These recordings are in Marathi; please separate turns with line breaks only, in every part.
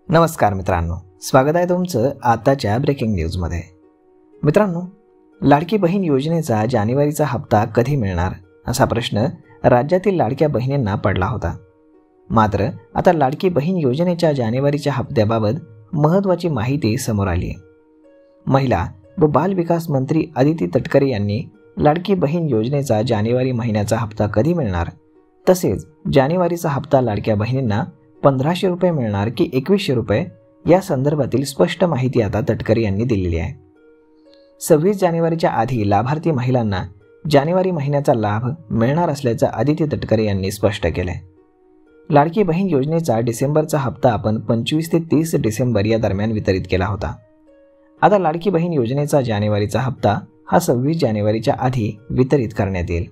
नमस्कार मित्रांनो, स्वागत आहे तुमचं आताच्या ब्रेकिंग न्यूजमध्ये। मित्रांनो, लाडकी बहीण योजनेचा जानेवारीचा हप्ता कधी मिळणार असा प्रश्न राज्यातील लाडक्या बहिणींना पडला होता। मात्र आता लाडकी बहीण योजनेच्या जानेवारीच्या हप्त्याबाबत महत्त्वाची माहिती समोर आली आहे। महिला व बाल विकास मंत्री अदिती तटकरे यांनी लाडकी बहीण योजनेचा जानेवारी महिन्याचा हप्ता कधी मिळणार, तसेच जानेवारीचा हप्ता लाडक्या बहिणींना 1500 रुपये मिळणार की 2100 रुपये या संदर्भातील स्पष्ट माहिती आता तटकरे यांनी दिलेली आहे। 26 जानेवारीच्या आधी लाभार्थी महिलांना जानेवारी महिन्याचा लाभ मिळणार असल्याचं अदिती तटकरे यांनी स्पष्ट केले। लाडकी बहीण योजनेचा डिसेंबरचा हप्ता आपण 25 ते 30 डिसेंबर या दरम्यान वितरित केला होता। आता लाडकी बहीण योजनेचा जानेवारीचा हप्ता हा 26 जानेवारीच्या आधी वितरित करण्यात येईल।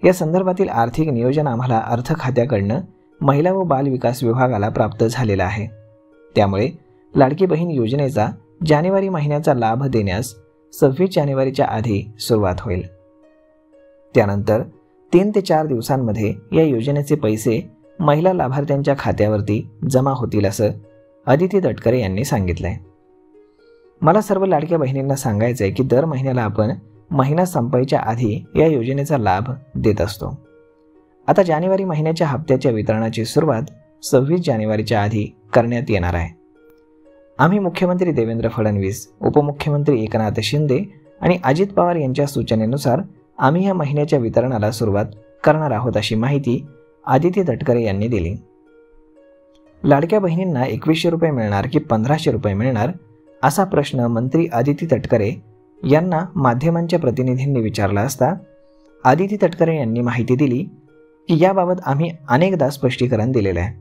या संदर्भातील आर्थिक नियोजन आम्हाला अर्थ खात्याकडून महिला व बाल विकास विभागाला प्राप्त झालेला आहे। त्यामुळे लाडकी बहीण योजनेचा जानेवारी महिन्याचा लाभ देण्यास 26 जानेवारीच्या आधी सुरुवात होईल। त्यानंतर 3 ते 4 दिवसांमध्ये या योजनेचे पैसे महिला लाभार्थ्यांच्या खात्यावरती जमा होतील असं अदिती तटकरे यांनी सांगितलंय। मला सर्व लाडक्या बहिणींना सांगायचं आहे की दर महिन्याला आपण महिना संपायच्या आधी या योजनेचा लाभ देत असतो। आता जानेवारी महिन्याच्या हप्त्याच्या वितरणाची सुरुवात 26 जानेवारीच्या आधी करण्यात येणार आहे। आम्ही मुख्यमंत्री देवेंद्र फडणवीस, उपमुख्यमंत्री एकनाथ शिंदे आणि अजित पवार यांच्या सूचनेनुसार आम्ही या महिन्याच्या वितरणाला सुरुवात करणार आहोत अशी माहिती अदिती तटकरे यांनी दिली। लाडक्या बहिणींना 2100 रुपये मिळणार की 1500 रुपये मिळणार असा प्रश्न मंत्री अदिती तटकरे यांना माध्यमांच्या प्रतिनिधींनी विचारला असता अदिती तटकरे यांनी माहिती दिली की याबाबत आम्ही अनेकदा स्पष्टीकरण दिलेलं आहे।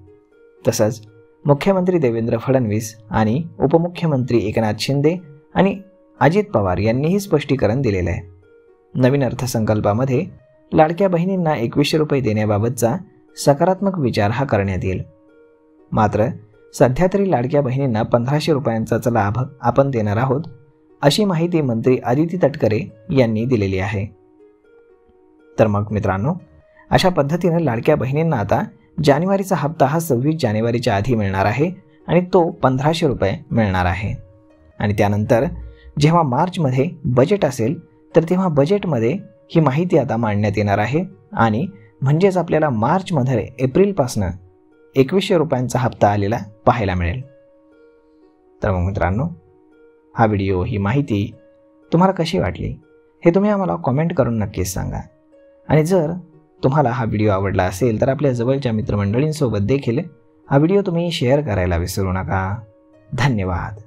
तसंच मुख्यमंत्री देवेंद्र फडणवीस आणि उपमुख्यमंत्री एकनाथ शिंदे आणि अजित पवार यांनीही स्पष्टीकरण दिलेलं आहे। नवीन अर्थसंकल्पामध्ये लाडक्या बहिणींना 2100 रुपये देण्याबाबतचा सकारात्मक विचार हा करण्यात येईल। मात्र सध्या तरी लाडक्या बहिणींना 1500 रुपयांचाच लाभ आपण देणार आहोत अशी माहिती मंत्री अदिती तटकरे यांनी दिलेली आहे। तर मग मित्रांनो, अशा पद्धतीने लाडक्या बहिणींना आता जानेवारीचा हप्ता हा 26 जानेवारीच्या आधी मिळणार आहे आणि तो 1500 रुपये मिळणार आहे। आणि त्यानंतर जेव्हा मार्चमध्ये बजेट असेल तर तेव्हा बजेटमध्ये ही माहिती आता मांडण्यात येणार आहे आणि म्हणजेच आपल्याला मार्चमध्ये एप्रिलपासून 2100 रुपयांचा हप्ता आलेला पाहायला मिळेल। तर मग मित्रांनो, हा व्हिडिओ, ही माहिती तुम्हाला कशी वाटली हे तुम्ही आम्हाला कॉमेंट करून नक्कीच सांगा। आणि जर तुम्हाला हा व्हिडिओ आवडला असेल तर आपल्या जवळच्या मित्रमंडळींसोबत देखील हा व्हिडिओ तुम्ही शेअर करायला विसरू नका। धन्यवाद।